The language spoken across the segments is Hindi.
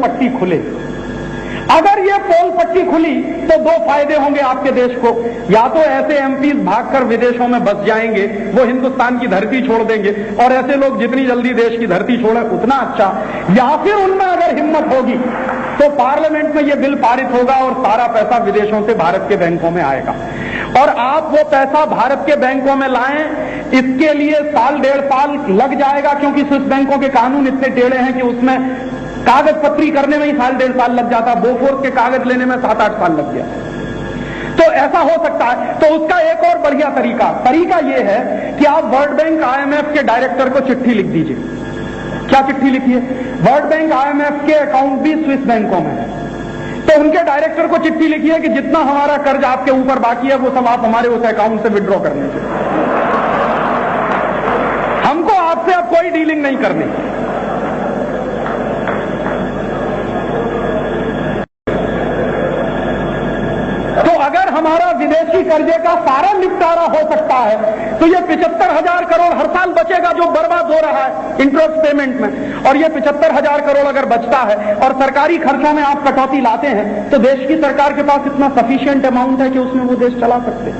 पट्टी खुले। अगर ये पोल पट्टी खुली तो दो फायदे होंगे आपके देश को। या तो ऐसे एमपीज भागकर विदेशों में बस जाएंगे, वो हिंदुस्तान की धरती छोड़ देंगे, और ऐसे लोग जितनी जल्दी देश की धरती छोड़े उतना अच्छा। या फिर उनमें अगर हिम्मत होगी तो पार्लियामेंट में ये बिल पारित होगा और सारा पैसा विदेशों से भारत के बैंकों में आएगा। और आप वो पैसा भारत के बैंकों में लाएं, इसके लिए साल डेढ़ साल लग जाएगा, क्योंकि स्विस बैंकों के कानून इतने टेढ़े हैं कि उसमें कागज पत्री करने में ही साल डेढ़ साल लग जाता, बोफोर्स के कागज लेने में 7-8 साल लग गया। तो ऐसा हो सकता है। तो उसका एक और बढ़िया तरीका यह है कि आप वर्ल्ड बैंक आईएमएफ के डायरेक्टर को चिट्ठी लिख दीजिए। क्या चिट्ठी लिखिए? वर्ल्ड बैंक आईएमएफ के अकाउंट भी स्विस बैंकों में है, तो उनके डायरेक्टर को चिट्ठी लिखिए कि जितना हमारा कर्ज आपके ऊपर बाकी है वो सब आप हमारे उस अकाउंट से विड्रॉ कर लीजिए। हमको आपसे अब कोई डीलिंग नहीं करनी। अगर हमारा विदेशी कर्जे का सारा निपटारा हो सकता है तो ये 75,000 करोड़ हर साल बचेगा जो बर्बाद हो रहा है इंटरेस्ट पेमेंट में। और ये 75,000 करोड़ अगर बचता है और सरकारी खर्चों में आप कटौती लाते हैं तो देश की सरकार के पास इतना सफिशिएंट अमाउंट है कि उसमें वो देश चला सकते हैं।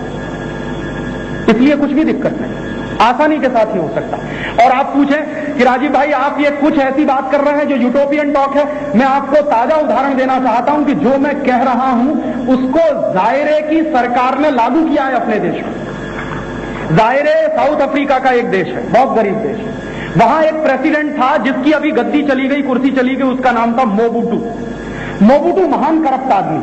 इसलिए कुछ भी दिक्कत नहीं, आसानी के साथ ही हो सकता। और आप पूछें कि राजीव भाई आप ये कुछ ऐसी बात कर रहे हैं जो यूटोपियन टॉक है, मैं आपको ताजा उदाहरण देना चाहता हूं कि जो मैं कह रहा हूं उसको जायरे की सरकार ने लागू किया है अपने देश में। जायरे साउथ अफ्रीका का एक देश है, बहुत गरीब देश है। वहां एक प्रेसिडेंट था जिसकी अभी गद्दी चली गई, कुर्सी चली गई, उसका नाम था मोबुटू। मोबुटू महान करप्ट आदमी।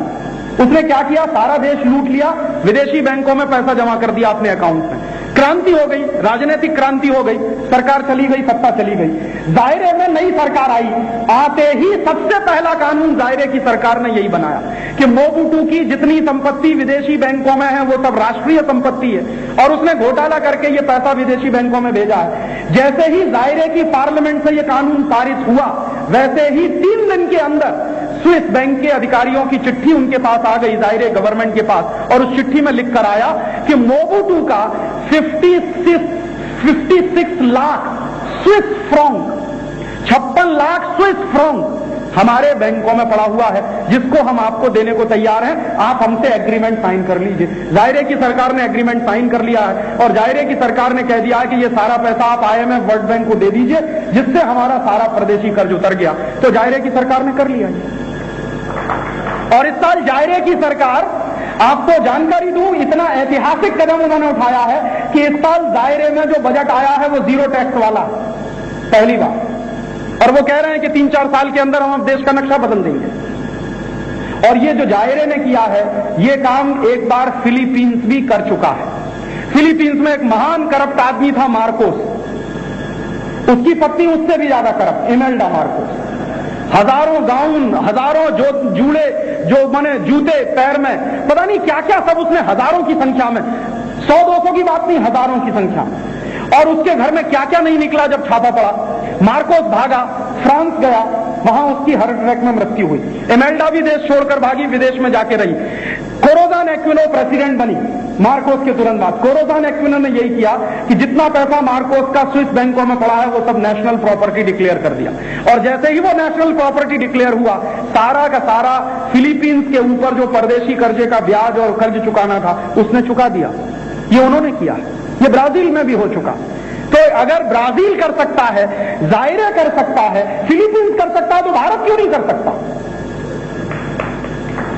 उसने क्या किया? सारा देश लूट लिया, विदेशी बैंकों में पैसा जमा कर दिया अपने अकाउंट में। क्रांति हो गई, राजनीतिक क्रांति हो गई, सरकार चली गई, सत्ता चली गई। जायरे में नई सरकार आई, आते ही सबसे पहला कानून जायरे की सरकार ने यही बनाया कि मोबुटू की जितनी संपत्ति विदेशी बैंकों में है वो सब राष्ट्रीय संपत्ति है, और उसने घोटाला करके ये पैसा विदेशी बैंकों में भेजा है। जैसे ही जायरे की पार्लियामेंट से ये कानून पारित हुआ, वैसे ही 3 दिन के अंदर स्विस बैंक के अधिकारियों की चिट्ठी उनके पास आ गई, जायरे गवर्नमेंट के पास, और उस चिट्ठी में लिख कर आया कि मोबुटू का 56 lakh Swiss franc, 56 lakh Swiss franc हमारे बैंकों में पड़ा हुआ है, जिसको हम आपको देने को तैयार हैं, आप हमसे एग्रीमेंट साइन कर लीजिए। जायरे की सरकार ने एग्रीमेंट साइन कर लिया है, और जायरे की सरकार ने कह दिया है कि ये सारा पैसा आप आईएमएफ वर्ल्ड बैंक को दे दीजिए, जिससे हमारा सारा परदेशी कर्ज उतर गया। तो जायरे की सरकार ने कर लिया है। और इस साल जायरे की सरकार, आपको जानकारी दूं, इतना ऐतिहासिक कदम उन्होंने उठाया है कि इस साल जायरे में जो बजट आया है वो 0 टैक्स वाला, पहली बार। और वो कह रहे हैं कि 3-4 साल के अंदर हम देश का नक्शा बदल देंगे। और ये जो जायरे ने किया है, ये काम एक बार फिलीपींस भी कर चुका है। फिलीपींस में एक महान करप्ट आदमी था मार्कोस, उसकी पत्नी उससे भी ज्यादा करप्ट, इमेल्डा मार्कोस। हजारों गाउन, हजारों जूते पैर में, पता नहीं क्या क्या सब उसने, हजारों की संख्या में, 100-200 की बात नहीं, हजारों की संख्या में। और उसके घर में क्या क्या नहीं निकला जब छापा पड़ा। मार्कोस भागा, फ्रांस गया, वहां उसकी हार्ट अटैक में मृत्यु हुई। इमेल्डा भी देश छोड़कर भागी, विदेश में जाके रही। कोरोजान एक्विनो प्रेसिडेंट बनी मार्कोस के तुरंत बाद। कोरोजान एक्विनो ने यही किया कि जितना पैसा मार्कोस का स्विस बैंकों में पड़ा है वो सब नेशनल प्रॉपर्टी डिक्लेयर कर दिया। और जैसे ही वो नेशनल प्रॉपर्टी डिक्लेयर हुआ, सारा का सारा फिलीपींस के ऊपर जो परदेशी कर्जे का ब्याज और कर्ज चुकाना था उसने चुका दिया। ये उन्होंने किया, ये ब्राजील में भी हो चुका। तो अगर ब्राजील कर सकता है, जायरे कर सकता है, फिलीपींस कर सकता है, तो भारत क्यों नहीं कर सकता?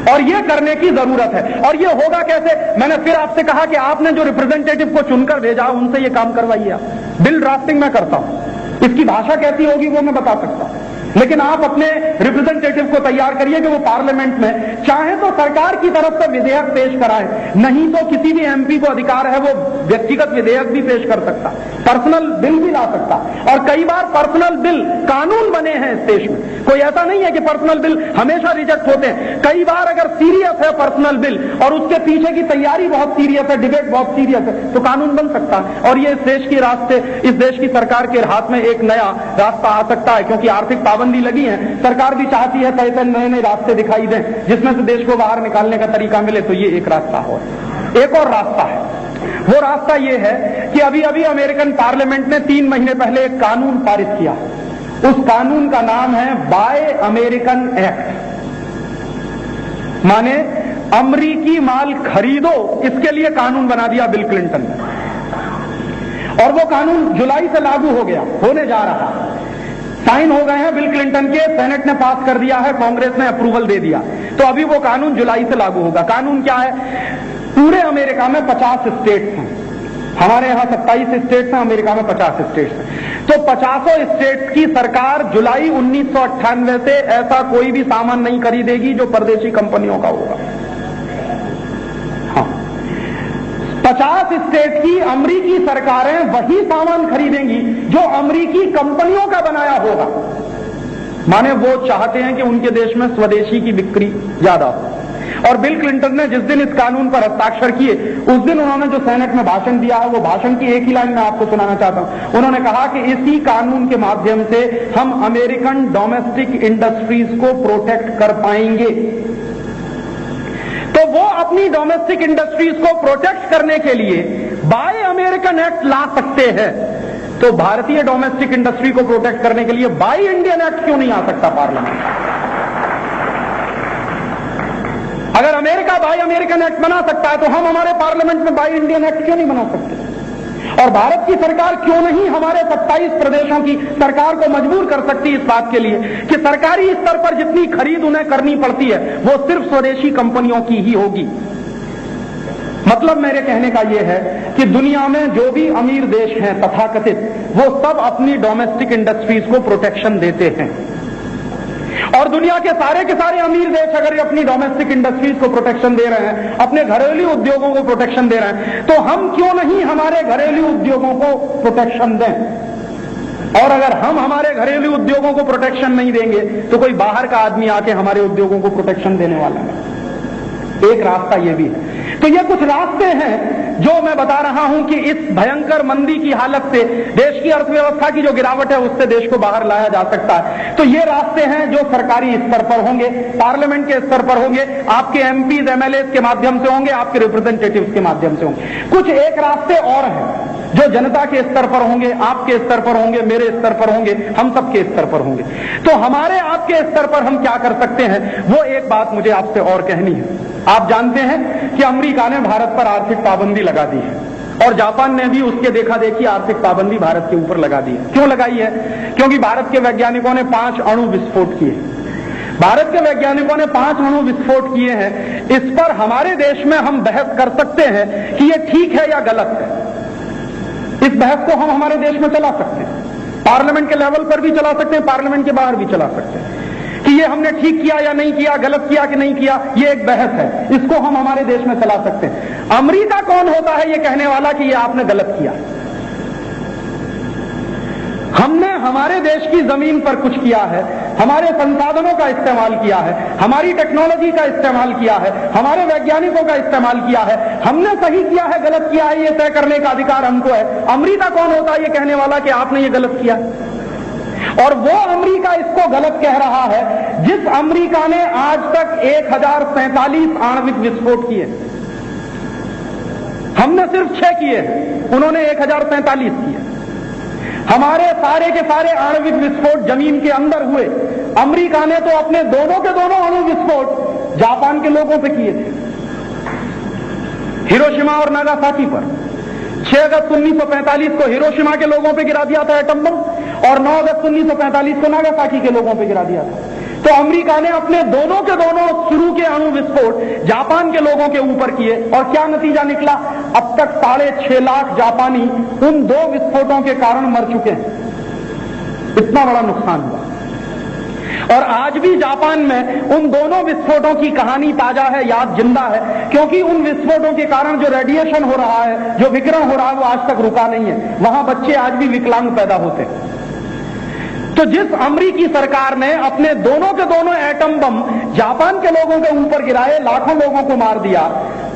और ये करने की जरूरत है। और ये होगा कैसे? मैंने फिर आपसे कहा कि आपने जो रिप्रेजेंटेटिव को चुनकर भेजा उनसे ये काम करवाइए। आप बिल ड्राफ्टिंग में करता हूं, इसकी भाषा कैसी होगी वो मैं बता सकता हूं, लेकिन आप अपने रिप्रेजेंटेटिव को तैयार करिए कि वो पार्लियामेंट में चाहे तो सरकार की तरफ से विधेयक पेश कराए, नहीं तो किसी भी एमपी को अधिकार है वो व्यक्तिगत विधेयक भी पेश कर सकता, पर्सनल बिल भी ला सकता। और कई बार पर्सनल बिल कानून बने हैं इस देश में, कोई ऐसा नहीं है कि पर्सनल बिल हमेशा रिजेक्ट होते हैं। कई बार अगर सीरियस है पर्सनल बिल और उसके पीछे की तैयारी बहुत सीरियस है, डिबेट बहुत सीरियस है, तो कानून बन सकता है। और ये इस देश की सरकार के हाथ में एक नया रास्ता आ सकता है, क्योंकि आर्थिक पाबंदी लगी है। सरकार भी चाहती है कई नए नए रास्ते दिखाई दें जिसमें से देश को बाहर निकालने का तरीका मिले, तो ये एक रास्ता हो। एक और रास्ता है, वो रास्ता ये है कि अभी अभी अमेरिकन पार्लियामेंट ने 3 महीने पहले एक कानून पारित किया। उस कानून का नाम है बाय अमेरिकन एक्ट, माने अमरीकी माल खरीदो, इसके लिए कानून बना दिया बिल क्लिंटन ने। और वो कानून जुलाई से लागू हो गया, होने जा रहा, साइन हो गए हैं बिल क्लिंटन के, सेनेट ने पास कर दिया है, कांग्रेस ने अप्रूवल दे दिया, तो अभी वो कानून जुलाई से लागू होगा। कानून क्या है? पूरे अमेरिका में 50 स्टेट्स हैं, हमारे यहां 27 स्टेट्स हैं, अमेरिका में 50 स्टेट्स हैं, तो 50 स्टेट्स की सरकार जुलाई 1998 से ऐसा कोई भी सामान नहीं खरीदेगी जो परदेशी कंपनियों का होगा। हाँ, 50 स्टेट की अमरीकी सरकारें वही सामान खरीदेंगी जो अमरीकी कंपनियों का बनाया होगा, माने वो चाहते हैं कि उनके देश में स्वदेशी की बिक्री ज्यादा हो। और बिल क्लिंटन ने जिस दिन इस कानून पर हस्ताक्षर किए, उस दिन उन्होंने जो सेनेट में भाषण दिया है, वो भाषण की एक ही लाइन मैं आपको सुनाना चाहता हूं। उन्होंने कहा कि इसी कानून के माध्यम से हम अमेरिकन डोमेस्टिक इंडस्ट्रीज को प्रोटेक्ट कर पाएंगे। तो वो अपनी डोमेस्टिक इंडस्ट्रीज को प्रोटेक्ट करने के लिए बाय अमेरिकन एक्ट ला सकते हैं, तो भारतीय डोमेस्टिक इंडस्ट्री को प्रोटेक्ट करने के लिए बाय इंडियन एक्ट क्यों नहीं आ सकता पार्लियामेंट? अगर अमेरिका बाय अमेरिकन एक्ट बना सकता है, तो हम हमारे पार्लियामेंट में बाय इंडियन एक्ट क्यों नहीं बना सकते? और भारत की सरकार क्यों नहीं हमारे 27 प्रदेशों की सरकार को मजबूर कर सकती इस बात के लिए कि सरकारी स्तर पर जितनी खरीद उन्हें करनी पड़ती है वो सिर्फ स्वदेशी कंपनियों की ही होगी। मतलब मेरे कहने का यह है कि दुनिया में जो भी अमीर देश हैं तथाकथित, वो सब अपनी डोमेस्टिक इंडस्ट्रीज को प्रोटेक्शन देते हैं। और दुनिया के सारे अमीर देश अगर अपनी डोमेस्टिक इंडस्ट्रीज को प्रोटेक्शन दे रहे हैं, अपने घरेलू उद्योगों को प्रोटेक्शन दे रहे हैं, तो हम क्यों नहीं हमारे घरेलू उद्योगों को प्रोटेक्शन दें? और अगर हम हमारे घरेलू उद्योगों को प्रोटेक्शन नहीं देंगे, तो कोई बाहर का आदमी आके हमारे उद्योगों को प्रोटेक्शन देने वाला है। एक रास्ता यह भी है। तो ये कुछ रास्ते हैं जो मैं बता रहा हूं कि इस भयंकर मंदी की हालत से, देश की अर्थव्यवस्था की जो गिरावट है, उससे देश को बाहर लाया जा सकता है। तो ये रास्ते हैं जो सरकारी स्तर पर होंगे, पार्लियामेंट के स्तर पर होंगे, आपके एमपीज एमएलए के माध्यम से होंगे, आपके रिप्रेजेंटेटिव्स के माध्यम से होंगे। कुछ एक रास्ते और हैं जो जनता के स्तर पर होंगे, आपके स्तर पर होंगे, मेरे स्तर पर होंगे, हम सबके स्तर पर होंगे। तो हमारे आपके स्तर पर हम क्या कर सकते हैं, वो एक बात मुझे आपसे और कहनी है। आप जानते हैं कि अमेरिका ने भारत पर आर्थिक पाबंदी लगा दी है और जापान ने भी उसके देखा देखी आर्थिक पाबंदी भारत के ऊपर लगा दी है। क्यों लगाई है? क्योंकि भारत के वैज्ञानिकों ने 5 अणु विस्फोट किए। भारत के वैज्ञानिकों ने 5 अणु विस्फोट किए हैं। इस पर हमारे देश में हम बहस कर सकते हैं कि ये ठीक है या गलत है। इस बहस को हम हमारे देश में चला सकते हैं, पार्लियामेंट के लेवल पर भी चला सकते हैं, पार्लियामेंट के बाहर भी चला सकते हैं कि ये हमने ठीक किया या नहीं किया, गलत किया कि नहीं किया, ये एक बहस है। इसको हम हमारे देश में चला सकते हैं। अमेरिका कौन होता है ये कहने वाला कि ये आपने गलत किया? हमने हमारे देश की जमीन पर कुछ किया है, हमारे संसाधनों का इस्तेमाल किया है, हमारी टेक्नोलॉजी का इस्तेमाल किया है, हमारे वैज्ञानिकों का इस्तेमाल किया है। हमने सही किया है, गलत किया है, ये तय करने का अधिकार हमको है। अमेरिका कौन होता है ये कहने वाला कि आपने ये गलत किया? और वो अमेरिका इसको गलत कह रहा है जिस अमेरिका ने आज तक 1047 आणविक विस्फोट किए। हमने सिर्फ 6 किए, उन्होंने 1047 किए। हमारे सारे के सारे आणविक विस्फोट जमीन के अंदर हुए। अमेरिका ने तो अपने दोनों के दोनों अणु विस्फोट जापान के लोगों पे किए थे, हिरोशिमा और नागासाकी पर। 6 अगस्त 1945 को हिरोशिमा के लोगों पे गिरा दिया था एटम बम और 9 अगस्त 1945 को नागासाकी के लोगों पे गिरा दिया था। तो अमेरिका ने अपने दोनों के दोनों शुरू के अणु विस्फोट जापान के लोगों के ऊपर किए और क्या नतीजा निकला? अब तक 6.5 लाख जापानी उन 2 विस्फोटों के कारण मर चुके हैं। इतना बड़ा नुकसान हुआ। और आज भी जापान में उन दोनों विस्फोटों की कहानी ताजा है, याद जिंदा है, क्योंकि उन विस्फोटों के कारण जो रेडिएशन हो रहा है, जो विकिरण हो रहा है, वो आज तक रुका नहीं है। वहां बच्चे आज भी विकलांग पैदा होते हैं। तो जिस अमेरिकी सरकार ने अपने दोनों के दोनों एटम बम जापान के लोगों के ऊपर गिराए, लाखों लोगों को मार दिया,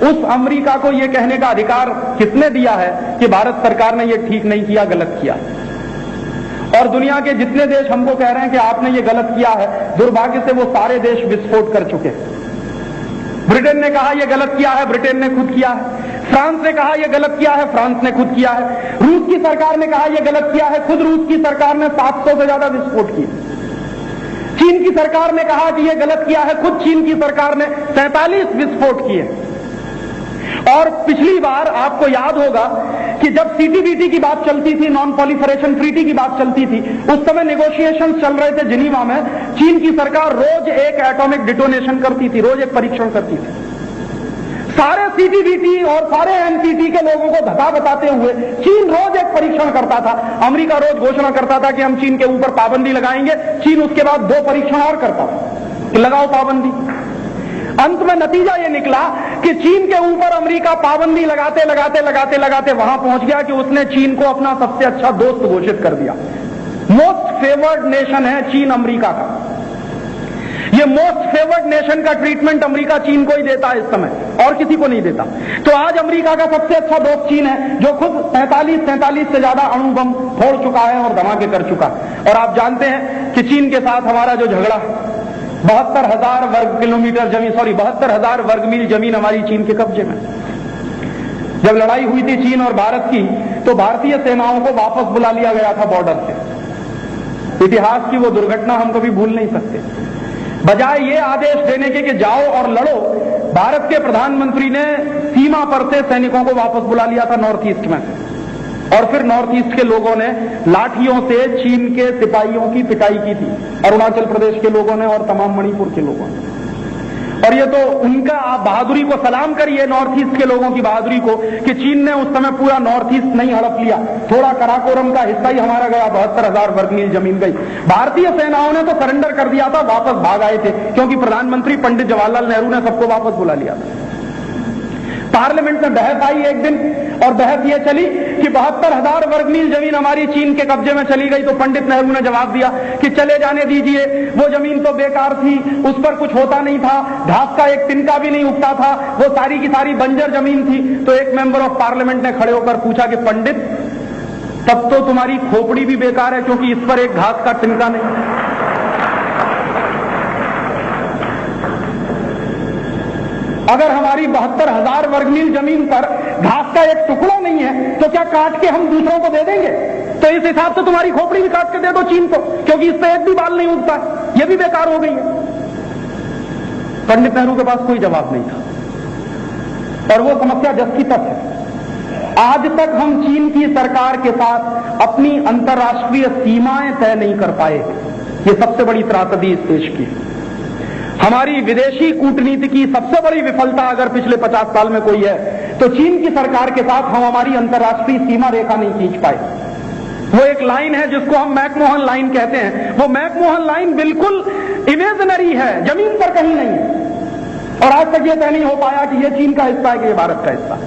उस अमेरिका को यह कहने का अधिकार किसने दिया है कि भारत सरकार ने यह ठीक नहीं किया, गलत किया? और दुनिया के जितने देश हमको कह रहे हैं कि आपने ये गलत किया है, दुर्भाग्य से वो सारे देश विस्फोट कर चुके हैं। ब्रिटेन ने कहा ये गलत किया है, ब्रिटेन ने खुद किया है। फ्रांस ने कहा यह गलत किया है, फ्रांस ने खुद किया है। रूस की सरकार ने कहा यह गलत किया है, खुद रूस की सरकार ने 700 से ज्यादा विस्फोट किए। चीन की सरकार ने कहा कि यह गलत किया है, खुद चीन की सरकार ने 47 विस्फोट किए। और पिछली बार आपको याद होगा कि जब सीटीबीटी की बात चलती थी, नॉन प्रोलिफरेशन ट्रीटी की बात चलती थी, उस समय नेगोशिएशन चल रहे थे जिनीवा में। चीन की सरकार रोज एक एटॉमिक डिटोनेशन करती थी, रोज एक परीक्षण करती थी। सारे सीटीबीटी और सारे एनपीटी के लोगों को धक्का बताते हुए चीन रोज एक परीक्षण करता था। अमेरिका रोज घोषणा करता था कि हम चीन के ऊपर पाबंदी लगाएंगे, चीन उसके बाद 2 परीक्षण और करता था कि लगाओ पाबंदी। अंत में नतीजा यह निकला कि चीन के ऊपर अमेरिका पाबंदी लगाते लगाते लगाते लगाते वहां पहुंच गया कि उसने चीन को अपना सबसे अच्छा दोस्त घोषित कर दिया। मोस्ट फेवर्ड नेशन है चीन अमेरिका का। ये मोस्ट फेवर्ड नेशन का ट्रीटमेंट अमेरिका चीन को ही देता है इस समय, और किसी को नहीं देता। तो आज अमेरिका का सबसे अच्छा दोस्त चीन है, जो खुद 43 से ज्यादा अणु बम फोड़ चुका है और धमाके कर चुका है। और आप जानते हैं कि चीन के साथ हमारा जो झगड़ा, 72,000 वर्ग किलोमीटर जमीन, 72,000 वर्ग मील जमीन हमारी चीन के कब्जे में। जब लड़ाई हुई थी चीन और भारत की, तो भारतीय सेनाओं को वापस बुला लिया गया था बॉर्डर से। इतिहास की वो दुर्घटना हम कभी भूल नहीं सकते। बजाय ये आदेश देने के कि जाओ और लड़ो, भारत के प्रधानमंत्री ने सीमा पर से सैनिकों को वापस बुला लिया था नॉर्थ ईस्ट में। और फिर नॉर्थ ईस्ट के लोगों ने लाठियों से चीन के सिपाहियों की पिटाई की थी, अरुणाचल प्रदेश के लोगों ने और तमाम मणिपुर के लोगों ने। और ये तो उनका, आप बहादुरी को सलाम करिए, नॉर्थ ईस्ट के लोगों की बहादुरी को, कि चीन ने उस समय पूरा नॉर्थ ईस्ट नहीं हड़प लिया, थोड़ा कराकोरम का हिस्सा ही हमारा गया, 72,000 वर्ग मील जमीन गई। भारतीय सेनाओं ने तो सरेंडर कर दिया था, वापस भाग आए थे, क्योंकि प्रधानमंत्री पंडित जवाहरलाल नेहरू ने सबको वापस बुला लिया था। पार्लियामेंट में बहस आई एक दिन, और बहस ये चली कि 72,000 वर्ग मील जमीन हमारी चीन के कब्जे में चली गई। तो पंडित नेहरू ने जवाब दिया कि चले जाने दीजिए, वो जमीन तो बेकार थी, उस पर कुछ होता नहीं था, घास का एक तिनका भी नहीं उगता था, वो सारी की सारी बंजर जमीन थी। तो एक मेंबर ऑफ पार्लियामेंट ने खड़े होकर पूछा कि पंडित, तब तो तुम्हारी खोपड़ी भी बेकार है, क्योंकि इस पर एक घास का तिनका नहीं। अगर हमारी 72,000 वर्ग मील जमीन पर घास का एक टुकड़ा नहीं है, तो क्या काट के हम दूसरों को दे देंगे? तो इस हिसाब से तुम्हारी खोपड़ी भी काट के दे दो चीन को, क्योंकि इस पे एक भी बाल नहीं उगता, ये भी बेकार हो गई है। पंडित नेहरू के पास कोई जवाब नहीं था, और वो समस्या जस की तस है। आज तक हम चीन की सरकार के साथ अपनी अंतर्राष्ट्रीय सीमाएं तय नहीं कर पाए। ये सबसे बड़ी त्रासदी इस देश की। हमारी विदेशी कूटनीति की सबसे बड़ी विफलता अगर पिछले 50 साल में कोई है, तो चीन की सरकार के साथ हम हमारी अंतर्राष्ट्रीय सीमा रेखा नहीं खींच पाए। वो एक लाइन है जिसको हम मैकमोहन लाइन कहते हैं, वो मैकमोहन लाइन बिल्कुल इमेजिनरी है, जमीन पर कहीं नहीं है, और आज तक ये तय नहीं हो पाया कि ये चीन का हिस्सा है कि ये भारत का हिस्सा।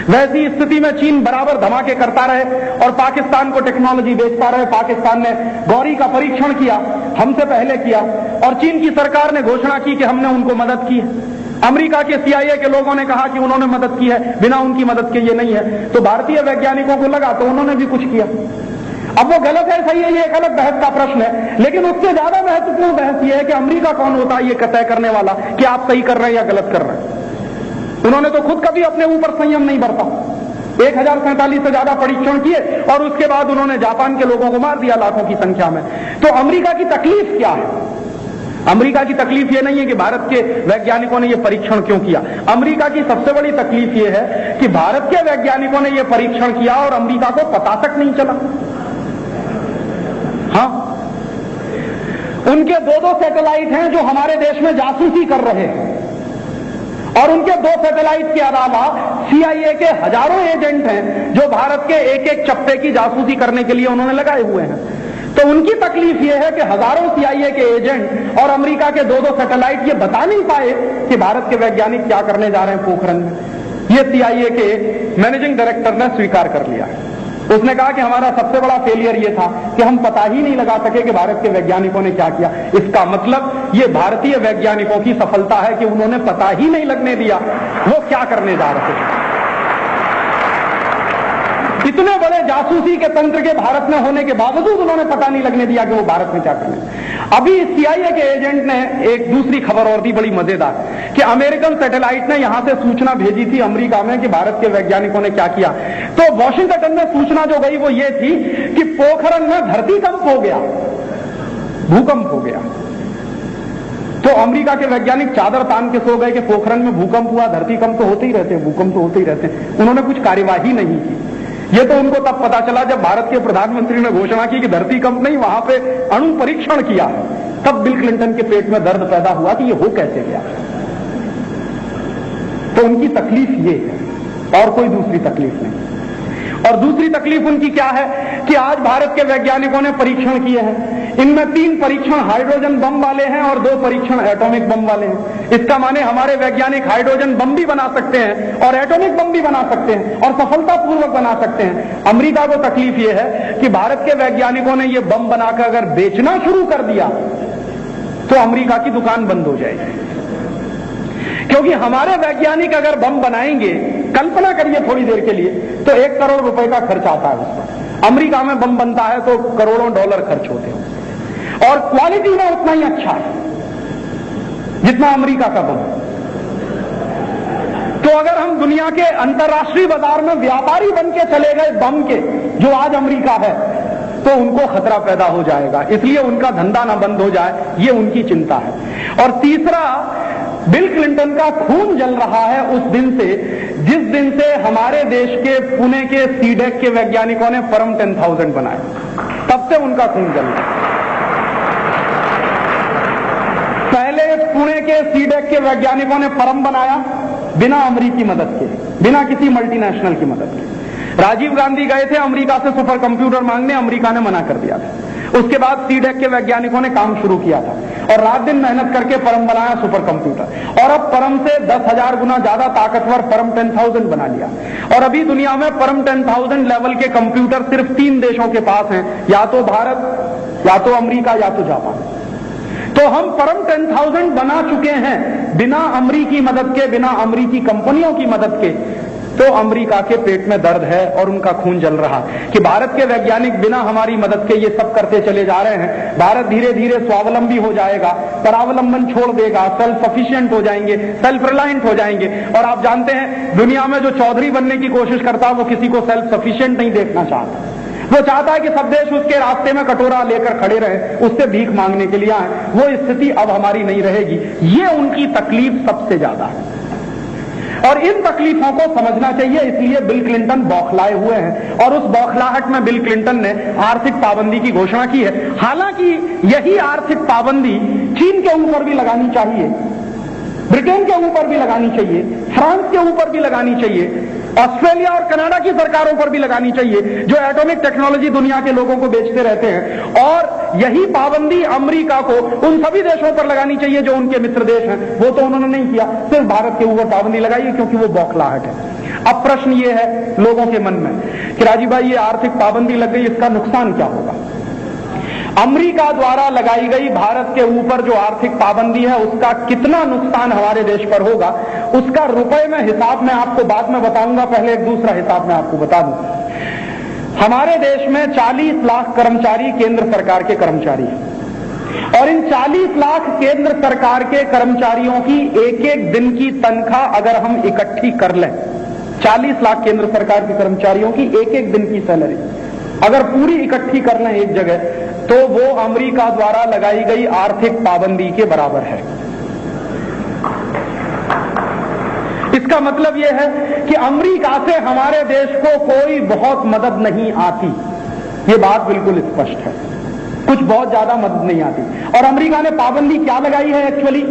वैसी स्थिति में चीन बराबर धमाके करता रहे और पाकिस्तान को टेक्नोलॉजी बेचता रहे। पाकिस्तान ने गौरी का परीक्षण किया, हमसे पहले किया, और चीन की सरकार ने घोषणा की कि हमने उनको मदद की है। अमेरिका के CIA के लोगों ने कहा कि उन्होंने मदद की है, बिना उनकी मदद के ये नहीं है। तो भारतीय वैज्ञानिकों को लगा तो उन्होंने भी कुछ किया। अब वो गलत है सही है, ये एक अलग बहस का प्रश्न है, लेकिन उससे ज्यादा महत्वपूर्ण बहस ये है कि अमेरिका कौन होता है ये तय करने वाला कि आप सही कर रहे हैं या गलत कर रहे हैं। उन्होंने तो खुद कभी अपने ऊपर संयम नहीं बरता। 1047 से ज्यादा परीक्षण किए और उसके बाद उन्होंने जापान के लोगों को मार दिया लाखों की संख्या में। तो अमेरिका की तकलीफ क्या है? अमेरिका की तकलीफ ये नहीं है कि भारत के वैज्ञानिकों ने ये परीक्षण क्यों किया। अमेरिका की सबसे बड़ी तकलीफ ये है कि भारत के वैज्ञानिकों ने ये परीक्षण किया और अमेरिका को पता तक नहीं चला। हाँ, उनके 2 सैटेलाइट हैं जो हमारे देश में जासूसी कर रहे हैं, और उनके 2 सैटेलाइट के अलावा CIA के हजारों एजेंट हैं जो भारत के एक एक चप्पे की जासूसी करने के लिए उन्होंने लगाए हुए हैं। तो उनकी तकलीफ यह है कि हजारों CIA के एजेंट और अमेरिका के 2 सैटेलाइट ये बता नहीं पाए कि भारत के वैज्ञानिक क्या करने जा रहे हैं पोखरण में। ये CIA के मैनेजिंग डायरेक्टर ने स्वीकार कर लिया। उसने कहा कि हमारा सबसे बड़ा फेलियर ये था कि हम पता ही नहीं लगा सके कि भारत के वैज्ञानिकों ने क्या किया। इसका मतलब ये भारतीय वैज्ञानिकों की सफलता है कि उन्होंने पता ही नहीं लगने दिया वो क्या करने जा रहे थे। इतने बड़े जासूसी के तंत्र के भारत में होने के बावजूद उन्होंने पता नहीं लगने दिया कि वो भारत में क्या करें। अभी CIA के एजेंट ने एक दूसरी खबर और दी बड़ी मजेदार, कि अमेरिकन सैटेलाइट ने यहां से सूचना भेजी थी अमेरिका में कि भारत के वैज्ञानिकों ने क्या किया। तो वॉशिंगटन में सूचना जो गई वो ये थी कि पोखरण में धरतीकंप हो गया, भूकंप हो गया। तो अमेरिका के वैज्ञानिक चादर तान के सो गए कि पोखरण में भूकंप हुआ, धरतीकंप तो होते ही रहते हैं, भूकंप तो होते ही रहते हैं। उन्होंने कुछ कार्यवाही नहीं की। ये तो उनको तब पता चला जब भारत के प्रधानमंत्री ने घोषणा की कि धरतीकंप नहीं, वहां पे अणु परीक्षण किया, तब बिल क्लिंटन के पेट में दर्द पैदा हुआ कि ये हो कैसे गया। तो उनकी तकलीफ ये है और कोई दूसरी तकलीफ नहीं। और दूसरी तकलीफ उनकी क्या है कि आज भारत के वैज्ञानिकों ने परीक्षण किए हैं, इनमें 3 परीक्षण हाइड्रोजन बम वाले हैं और 2 परीक्षण एटॉमिक बम वाले हैं। इसका माने हमारे वैज्ञानिक हाइड्रोजन बम भी बना सकते हैं और एटॉमिक बम भी बना सकते हैं और सफलतापूर्वक बना सकते हैं। अमेरिका को तकलीफ यह है कि भारत के वैज्ञानिकों ने यह बम बनाकर अगर बेचना शुरू कर दिया तो अमेरिका की दुकान बंद हो जाएगी, क्योंकि हमारे वैज्ञानिक अगर बम बनाएंगे, कल्पना करिए थोड़ी देर के लिए, तो 1 करोड़ रुपए का खर्च आता है उस पर। अमेरिका में बम बनता है तो करोड़ों डॉलर खर्च होते हैं और क्वालिटी में उतना ही अच्छा है जितना अमेरिका का बम। तो अगर हम दुनिया के अंतर्राष्ट्रीय बाजार में व्यापारी बन के चले गए बम के, जो आज अमेरिका है, तो उनको खतरा पैदा हो जाएगा। इसलिए उनका धंधा ना बंद हो जाए, ये उनकी चिंता है। और तीसरा, बिल क्लिंटन का खून जल रहा है उस दिन से जिस दिन से हमारे देश के पुणे के सीडेक के वैज्ञानिकों ने परम 10,000 बनाए, तब से उनका खून जल रहा है। पहले पुणे के सीडेक के वैज्ञानिकों ने परम बनाया बिना अमेरिकी मदद के, बिना किसी मल्टीनेशनल की मदद के। राजीव गांधी गए थे अमेरिका से सुपर कंप्यूटर मांगने, अमेरिका ने मना कर दिया था। उसके बाद सीडेक के वैज्ञानिकों ने काम शुरू किया था और रात दिन मेहनत करके परम बनाया सुपर कंप्यूटर, और अब परम से 10,000 गुना ज्यादा ताकतवर परम 10,000 बना लिया। और अभी दुनिया में परम 10,000 लेवल के कंप्यूटर सिर्फ 3 देशों के पास हैं, या तो भारत, या तो अमेरिका, या तो जापान। तो हम परम 10,000 बना चुके हैं बिना अमेरिकी मदद के, बिना अमेरिकी कंपनियों की मदद के। तो अमेरिका के पेट में दर्द है और उनका खून जल रहा कि भारत के वैज्ञानिक बिना हमारी मदद के ये सब करते चले जा रहे हैं। भारत धीरे धीरे स्वावलंबी हो जाएगा, परावलंबन छोड़ देगा, सेल्फ सफिशिएंट हो जाएंगे, सेल्फ रिलायंट हो जाएंगे। और आप जानते हैं दुनिया में जो चौधरी बनने की कोशिश करता है वो किसी को सेल्फ सफिशिएंट नहीं देखना चाहता। वो चाहता है कि सब देश उसके रास्ते में कटोरा लेकर खड़े रहे, उससे भीख मांगने के लिए आए। वो स्थिति अब हमारी नहीं रहेगी। ये उनकी तकलीफ सबसे ज्यादा है और इन तकलीफों को समझना चाहिए। इसलिए बिल क्लिंटन बौखलाए हुए हैं और उस बौखलाहट में बिल क्लिंटन ने आर्थिक पाबंदी की घोषणा की है। हालांकि यही आर्थिक पाबंदी चीन के ऊपर भी लगानी चाहिए, ब्रिटेन के ऊपर भी लगानी चाहिए, फ्रांस के ऊपर भी लगानी चाहिए, ऑस्ट्रेलिया और कनाडा की सरकारों पर भी लगानी चाहिए जो एटॉमिक टेक्नोलॉजी दुनिया के लोगों को बेचते रहते हैं। और यही पाबंदी अमेरिका को उन सभी देशों पर लगानी चाहिए जो उनके मित्र देश हैं। वो तो उन्होंने नहीं किया, सिर्फ भारत के ऊपर पाबंदी लगाई है क्योंकि वो बौखलाहट है। अब प्रश्न ये है लोगों के मन में कि राजीव भाई ये आर्थिक पाबंदी लग गई, इसका नुकसान क्या होगा? अमेरिका द्वारा लगाई गई भारत के ऊपर जो आर्थिक पाबंदी है उसका कितना नुकसान हमारे देश पर होगा, उसका रुपए में हिसाब मैं आपको बाद में बताऊंगा। पहले एक दूसरा हिसाब मैं आपको बता दूं। हमारे देश में 40 लाख कर्मचारी केंद्र सरकार के कर्मचारी हैं और इन 40 लाख केंद्र सरकार के कर्मचारियों की एक एक दिन की तनख्वाह अगर हम इकट्ठी कर लें, 40 लाख केंद्र सरकार के कर्मचारियों की एक एक दिन की सैलरी अगर पूरी इकट्ठी कर लें एक जगह, तो वो अमेरिका द्वारा लगाई गई आर्थिक पाबंदी के बराबर है। इसका मतलब यह है कि अमेरिका से हमारे देश को कोई बहुत मदद नहीं आती। ये बात बिल्कुल स्पष्ट है, कुछ बहुत ज्यादा मदद नहीं आती। और अमेरिका ने पाबंदी क्या लगाई है एक्चुअली?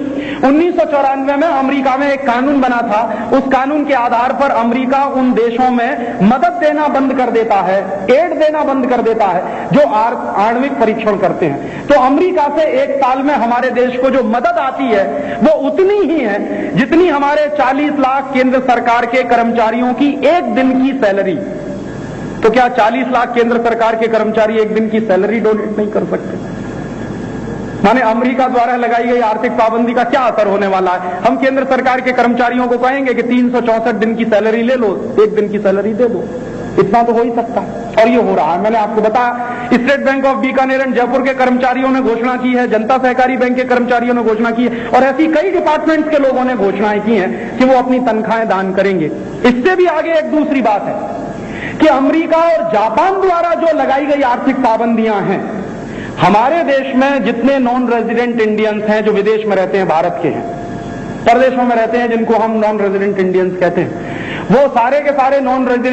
1994 में अमेरिका में एक कानून बना था। उस कानून के आधार पर अमेरिका उन देशों में मदद देना बंद कर देता है, एड देना बंद कर देता है जो आणविक परीक्षण करते हैं। तो अमेरिका से एक साल में हमारे देश को जो मदद आती है वो उतनी ही है जितनी हमारे 40 लाख केंद्र सरकार के कर्मचारियों की एक दिन की सैलरी। तो क्या 40 लाख केंद्र सरकार के कर्मचारी एक दिन की सैलरी डोनेट नहीं कर सकते? माने अमेरिका द्वारा लगाई गई आर्थिक पाबंदी का क्या असर होने वाला है? हम केंद्र सरकार के कर्मचारियों को कहेंगे कि 364 दिन की सैलरी ले लो, एक दिन की सैलरी दे दो। इतना तो हो ही सकता है, और ये हो रहा है। मैंने आपको बताया, state bank of Bikaner and Jaipur के कर्मचारियों ने घोषणा की है, जनता सहकारी बैंक के कर्मचारियों ने घोषणा की है, और ऐसी कई डिपार्टमेंट्स के लोगों ने घोषणाएं की हैं कि वो अपनी तनख्वाहें दान करेंगे। इससे भी आगे एक दूसरी बात है कि अमेरिका और जापान द्वारा जो लगाई गई आर्थिक पाबंदियां हैं, हमारे देश में जितने नॉन रेजिडेंट इंडियंस हैं जो विदेश में रहते हैं, भारत के हैं, परदेशों में रहते हैं, जिनको हम नॉन रेजिडेंट इंडियंस कहते हैं, वो सारे के सारे नॉन रेजिडेंट